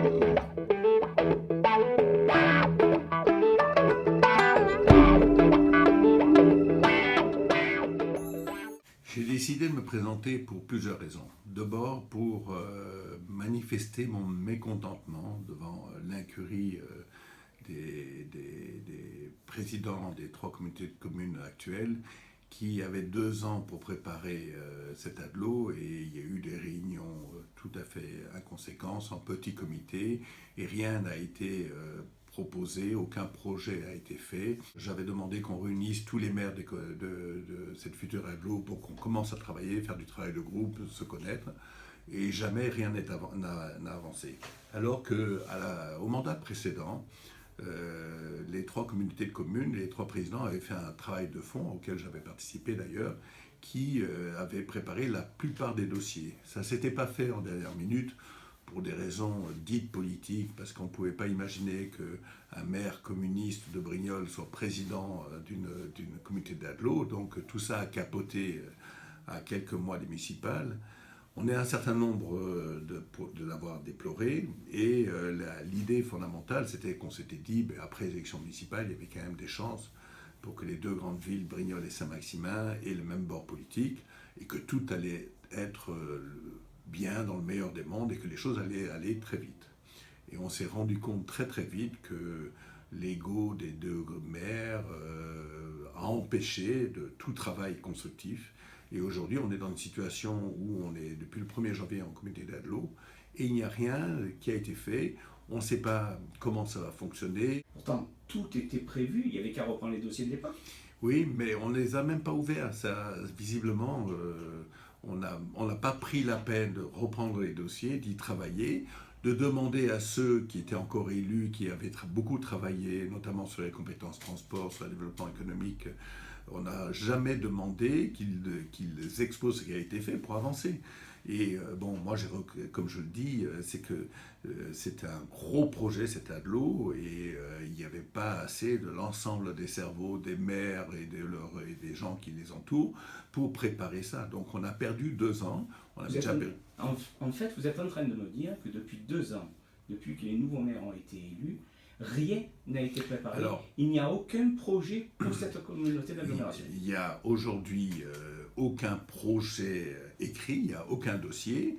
J'ai décidé de me présenter pour plusieurs raisons. D'abord pour manifester mon mécontentement devant l'incurie des présidents des 3 communautés de communes actuelles qui avaient 2 ans pour préparer cet agglo, et il y a eu des réunions tout à fait inconséquentes, en petit comité, et rien n'a été proposé, aucun projet a été fait. J'avais demandé qu'on réunisse tous les maires de cette future agglo pour qu'on commence à travailler, faire du travail de groupe, se connaître, et jamais rien n'a avancé. Alors qu'au mandat précédent, les 3 communautés de communes, les 3 présidents avaient fait un travail de fond, auquel j'avais participé d'ailleurs, qui avait préparé la plupart des dossiers. Ça ne s'était pas fait en dernière minute, pour des raisons dites politiques, parce qu'on ne pouvait pas imaginer qu'un maire communiste de Brignoles soit président d'une communauté d'agglo, donc tout ça a capoté à quelques mois des municipales. On est un certain nombre de l'avoir déploré, et l'idée fondamentale, c'était qu'on s'était dit, après les élections municipales, il y avait quand même des chances pour que les 2 grandes villes, Brignoles et Saint-Maximin, aient le même bord politique, et que tout allait être bien dans le meilleur des mondes, et que les choses allaient aller très vite. Et on s'est rendu compte très très vite que l'ego des 2 maires a empêché de tout travail constructif. Et aujourd'hui, on est dans une situation où on est depuis le 1er janvier en communauté d'agglo, et il n'y a rien qui a été fait. On ne sait pas comment ça va fonctionner. Pourtant, tout était prévu, il n'y avait qu'à reprendre les dossiers de l'époque. Oui, mais on ne les a même pas ouverts. Ça, visiblement, on n'a pas pris la peine de reprendre les dossiers, d'y travailler, de demander à ceux qui étaient encore élus, qui avaient beaucoup travaillé, notamment sur les compétences transport, sur le développement économique. On n'a jamais demandé qu'ils exposent ce qui a été fait pour avancer. Et bon, moi, comme je le dis, c'est que c'est un gros projet, cet agglo, et il n'y avait pas assez de l'ensemble des cerveaux, des maires et des gens qui les entourent pour préparer ça. Donc on a perdu 2 ans. En fait, vous êtes en train de me dire que depuis 2 ans, depuis que les nouveaux maires ont été élus, rien n'a été préparé. Alors, il n'y a aucun projet pour cette communauté d'agglomération. Il n'y a aujourd'hui aucun projet écrit, il n'y a aucun dossier.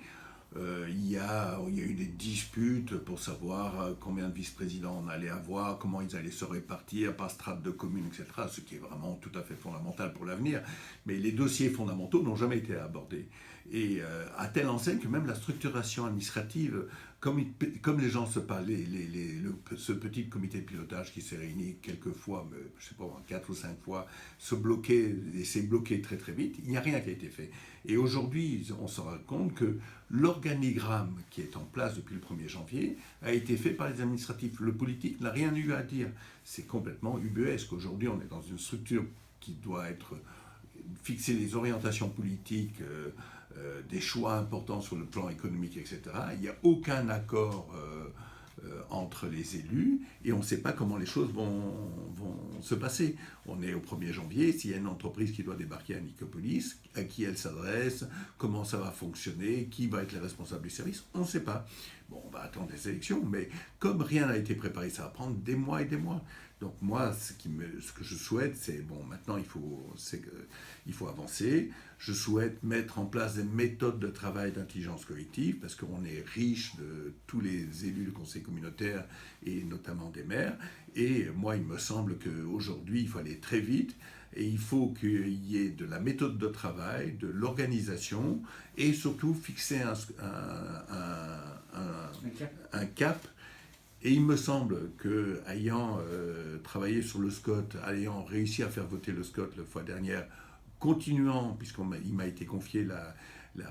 Il y a eu des disputes pour savoir combien de vice-présidents on allait avoir, comment ils allaient se répartir par strate de communes, etc., ce qui est vraiment tout à fait fondamental pour l'avenir. Mais les dossiers fondamentaux n'ont jamais été abordés. Et à telle enseigne que même la structuration administrative, comme les gens se parlent, ce petit comité de pilotage qui s'est réuni quelques fois, je ne sais pas, 4 ou 5 fois, s'est bloqué très très vite, il n'y a rien qui a été fait. Et aujourd'hui, on se rend compte que l'organigramme qui est en place depuis le 1er janvier a été fait par les administratifs. Le politique n'a rien eu à dire. C'est complètement ubuesque. Aujourd'hui, on est dans une structure qui doit fixer les orientations politiques, des choix importants sur le plan économique, etc. Il n'y a aucun accord entre les élus, et on ne sait pas comment les choses vont se passer. On est au 1er janvier, s'il y a une entreprise qui doit débarquer à Nicopolis, à qui elle s'adresse, comment ça va fonctionner, qui va être le responsable du service, on ne sait pas. Bon, on va attendre les élections, mais comme rien n'a été préparé, ça va prendre des mois et des mois. Donc moi, ce que je souhaite, c'est, bon, maintenant il faut avancer. Je souhaite mettre en place des méthodes de travail d'intelligence collective, parce qu'on est riche de tous les élus du conseil communautaire, et notamment des maires. Et moi, il me semble qu'aujourd'hui, il faut aller très vite, et il faut qu'il y ait de la méthode de travail, de l'organisation, et surtout fixer un cap. Et il me semble qu'ayant travaillé sur le SCOT, ayant réussi à faire voter le SCOT la fois dernière, continuant, puisqu'il m'a été confié la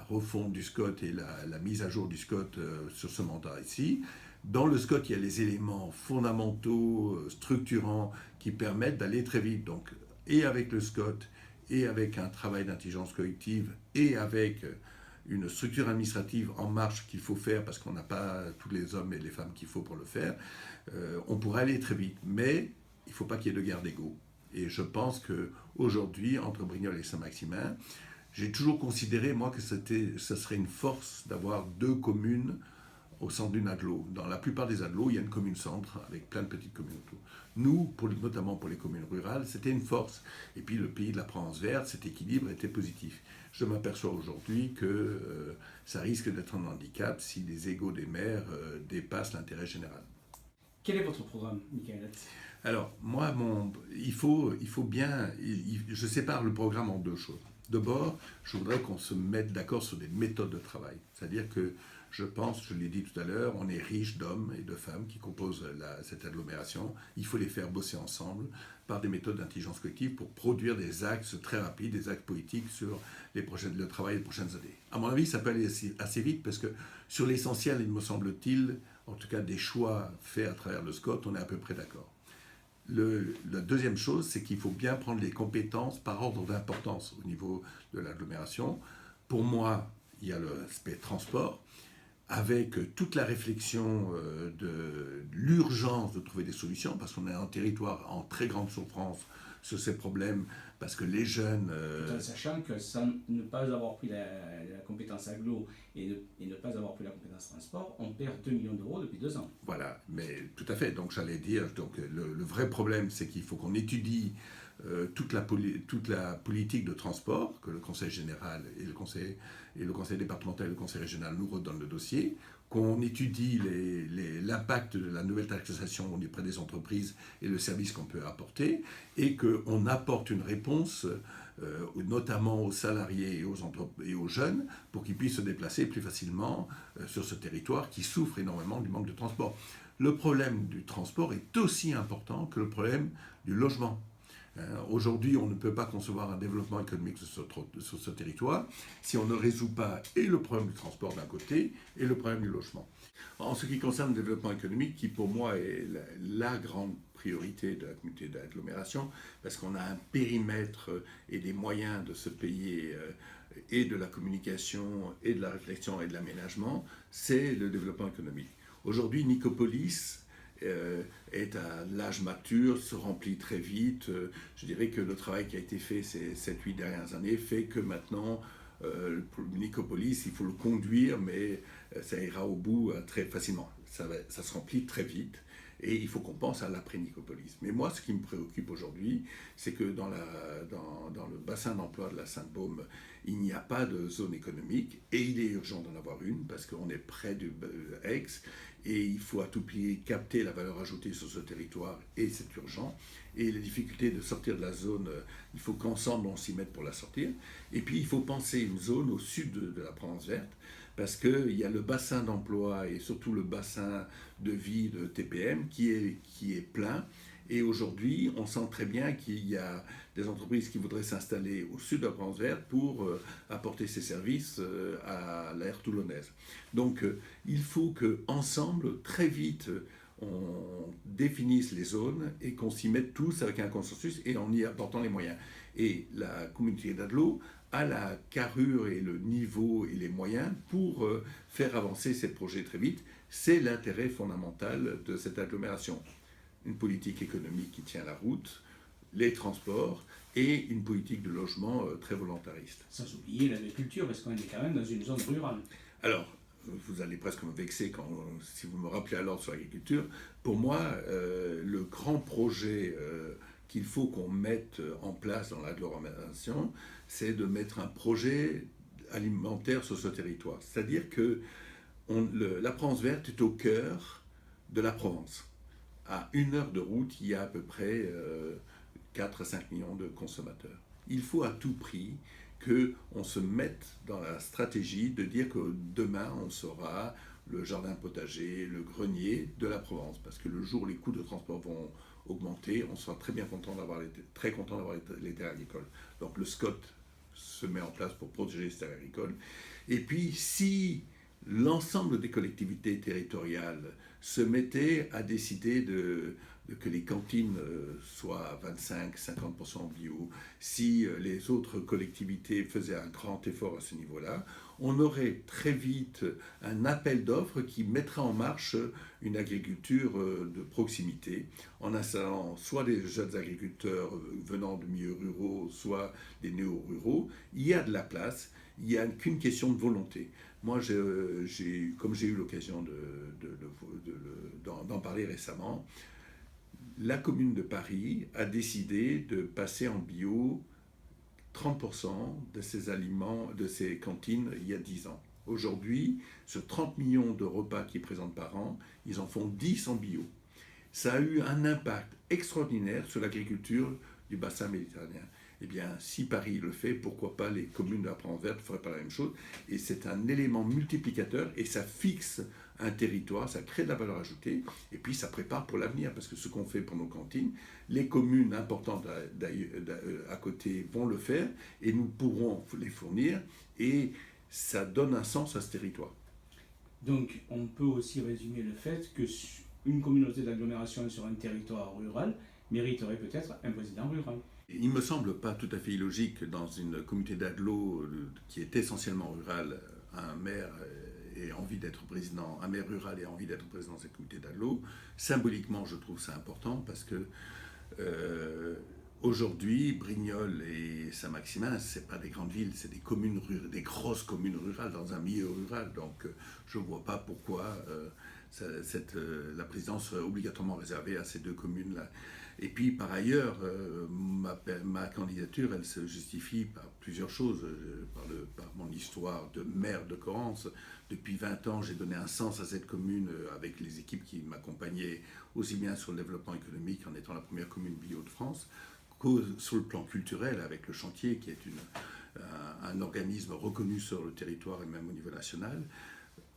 refonte du SCOT et la mise à jour du SCOT sur ce mandat ici, dans le SCOT, il y a les éléments fondamentaux, structurants, qui permettent d'aller très vite. Donc, et avec le SCOT, et avec un travail d'intelligence collective, et avec une structure administrative en marche qu'il faut faire, parce qu'on n'a pas tous les hommes et les femmes qu'il faut pour le faire, on pourrait aller très vite. Mais il ne faut pas qu'il y ait de guerre d'ego. Et je pense qu'aujourd'hui, entre Brignoles et Saint-Maximin, j'ai toujours considéré, moi, que ce serait une force d'avoir 2 communes au centre d'une agglo. Dans la plupart des agglos, il y a une commune-centre avec plein de petites communes autour. Nous, notamment pour les communes rurales, c'était une force. Et puis le pays de la Provence verte, cet équilibre était positif. Je m'aperçois aujourd'hui que ça risque d'être un handicap si les égos des maires dépassent l'intérêt général. Quel est votre programme, Michael? Alors, moi, il faut bien... je sépare le programme en deux choses. D'abord, je voudrais qu'on se mette d'accord sur des méthodes de travail. C'est-à-dire que je pense, je l'ai dit tout à l'heure, on est riche d'hommes et de femmes qui composent cette agglomération. Il faut les faire bosser ensemble par des méthodes d'intelligence collective pour produire des axes très rapides, des axes politiques sur le travail des prochaines années. À mon avis, ça peut aller assez vite parce que sur l'essentiel, il me semble-t-il, en tout cas des choix faits à travers le SCOT, on est à peu près d'accord. La deuxième chose, c'est qu'il faut bien prendre les compétences par ordre d'importance au niveau de l'agglomération. Pour moi, il y a l'aspect transport, avec toute la réflexion de l'urgence de trouver des solutions, parce qu'on est un territoire en très grande souffrance sur ces problèmes, parce que les jeunes... Tout en sachant que sans ne pas avoir pris la compétence agglo et ne pas avoir pris la compétence transport, on perd 2 millions d'euros depuis 2 ans. Voilà, mais tout à fait. Donc j'allais dire, le vrai problème, c'est qu'il faut qu'on étudie toute la politique de transport, que le Conseil général et le Conseil départemental et le Conseil régional nous redonnent le dossier, qu'on étudie l'impact de la nouvelle taxation auprès des entreprises et le service qu'on peut apporter, et qu'on apporte une réponse, notamment aux salariés et aux jeunes, pour qu'ils puissent se déplacer plus facilement sur ce territoire qui souffre énormément du manque de transport. Le problème du transport est aussi important que le problème du logement. Aujourd'hui, on ne peut pas concevoir un développement économique sur ce territoire si on ne résout pas et le problème du transport d'un côté et le problème du logement. En ce qui concerne le développement économique, qui pour moi est la grande priorité de la communauté d'agglomération, parce qu'on a un périmètre et des moyens de se payer et de la communication et de la réflexion et de l'aménagement, c'est le développement économique. Aujourd'hui, Nicopolis est à l'âge mature, se remplit très vite. Je dirais que le travail qui a été fait ces 7-8 dernières années fait que maintenant, Nicopolis, il faut le conduire, mais ça ira au bout très facilement. Ça se remplit très vite et il faut qu'on pense à l'après-Nicopolis. Mais moi, ce qui me préoccupe aujourd'hui, c'est que dans le bassin d'emploi de la Sainte-Baume, il n'y a pas de zone économique et il est urgent d'en avoir une parce qu'on est près de Aix et il faut à tout prix capter la valeur ajoutée sur ce territoire et c'est urgent. Et les difficultés de sortir de la zone, il faut qu'ensemble on s'y mette pour la sortir. Et puis il faut penser une zone au sud de la Provence verte parce qu'il y a le bassin d'emploi et surtout le bassin de vie de TPM qui est plein. Et aujourd'hui, on sent très bien qu'il y a des entreprises qui voudraient s'installer au sud de la Provence verte pour apporter ces services à l'aire toulonnaise. Donc, il faut qu'ensemble, très vite, on définisse les zones et qu'on s'y mette tous avec un consensus et en y apportant les moyens. Et la communauté d'Agglo a la carrure et le niveau et les moyens pour faire avancer ces projets très vite. C'est l'intérêt fondamental de cette agglomération. Une politique économique qui tient la route, les transports et une politique de logement très volontariste. Sans oublier l'agriculture, parce qu'on est quand même dans une zone rurale. Alors, vous allez presque me vexer si vous me rappelez à l'ordre sur l'agriculture. Pour moi, le grand projet qu'il faut qu'on mette en place dans l'agglomération, c'est de mettre un projet alimentaire sur ce territoire. C'est-à-dire que la Provence verte est au cœur de la Provence. À 1 heure de route, il y a à peu près 4 à 5 millions de consommateurs. Il faut à tout prix qu'on se mette dans la stratégie de dire que demain, on sera le jardin potager, le grenier de la Provence. Parce que le jour où les coûts de transport vont augmenter, on sera très content d'avoir les terres agricoles. Donc le SCOT se met en place pour protéger les terres agricoles. Et puis, si l'ensemble des collectivités territoriales se mettaient à décider que les cantines soient à 25-50% bio, si les autres collectivités faisaient un grand effort à ce niveau-là, on aurait très vite un appel d'offres qui mettrait en marche une agriculture de proximité, en installant soit des jeunes agriculteurs venant de milieux ruraux, soit des néo-ruraux. Il y a de la place, il n'y a qu'une question de volonté. Moi, comme j'ai eu l'occasion d'en parler récemment, la commune de Paris a décidé de passer en bio 30% de ses aliments, de ses cantines il y a 10 ans. Aujourd'hui, sur 30 millions de repas qu'ils présentent par an, ils en font 10 en bio. Ça a eu un impact extraordinaire sur l'agriculture du bassin méditerranéen. Eh bien, si Paris le fait, pourquoi pas les communes de la France verte ne feraient pas la même chose? Et c'est un élément multiplicateur et ça fixe un territoire, ça crée de la valeur ajoutée et puis ça prépare pour l'avenir parce que ce qu'on fait pour nos cantines, les communes importantes à côté vont le faire et nous pourrons les fournir et ça donne un sens à ce territoire. Donc, on peut aussi résumer le fait qu'une communauté d'agglomération sur un territoire rural mériterait peut-être un président rural. Il ne me semble pas tout à fait illogique que dans une communauté d'agglo qui est essentiellement rurale, un maire ait envie d'être président, un maire rural ait envie d'être président de cette communauté d'agglo. Symboliquement, je trouve ça important parce que aujourd'hui, Brignoles et Saint-Maximin, ce n'est pas des grandes villes, c'est des communes rurales, des grosses communes rurales dans un milieu rural. Donc je ne vois pas pourquoi la présidence serait obligatoirement réservée à ces deux communes-là. Et puis par ailleurs, ma candidature, elle se justifie par plusieurs choses, par mon histoire de maire de Corrence. Depuis 20 ans, j'ai donné un sens à cette commune avec les équipes qui m'accompagnaient aussi bien sur le développement économique en étant la première commune bio de France, que sur le plan culturel avec le chantier qui est un organisme reconnu sur le territoire et même au niveau national.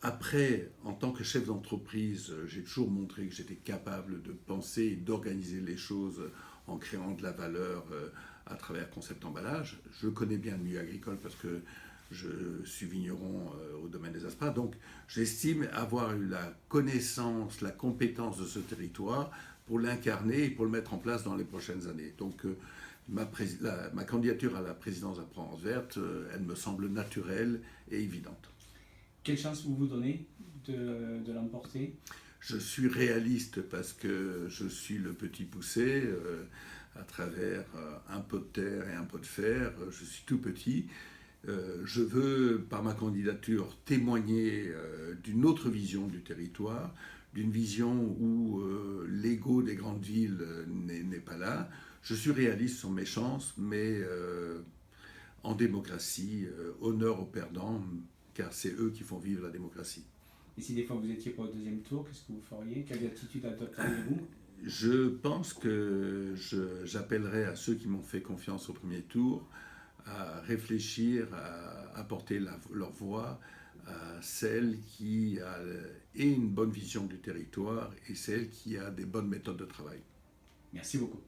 Après, en tant que chef d'entreprise, j'ai toujours montré que j'étais capable de penser et d'organiser les choses en créant de la valeur à travers concept emballage. Je connais bien le milieu agricole parce que je suis vigneron au domaine des Aspres. Donc, j'estime avoir eu la connaissance, la compétence de ce territoire pour l'incarner et pour le mettre en place dans les prochaines années. Donc, ma candidature à la présidence de la France verte, elle me semble naturelle et évidente. Quelle chance vous donnez de l'emporter? Je suis réaliste parce que je suis le petit poussé à travers un pot de terre et un pot de fer. Je suis tout petit. Je veux, par ma candidature, témoigner d'une autre vision du territoire, d'une vision où l'ego des grandes villes n'est pas là. Je suis réaliste sur mes chances, mais en démocratie, honneur aux perdants, car c'est eux qui font vivre la démocratie. Et si des fois vous étiez pas au deuxième tour, qu'est-ce que vous feriez? Quelle attitude adopteriez-vous? Je pense que j'appellerai à ceux qui m'ont fait confiance au premier tour à réfléchir, à apporter leur voix à celle qui a une bonne vision du territoire et celle qui a des bonnes méthodes de travail. Merci beaucoup.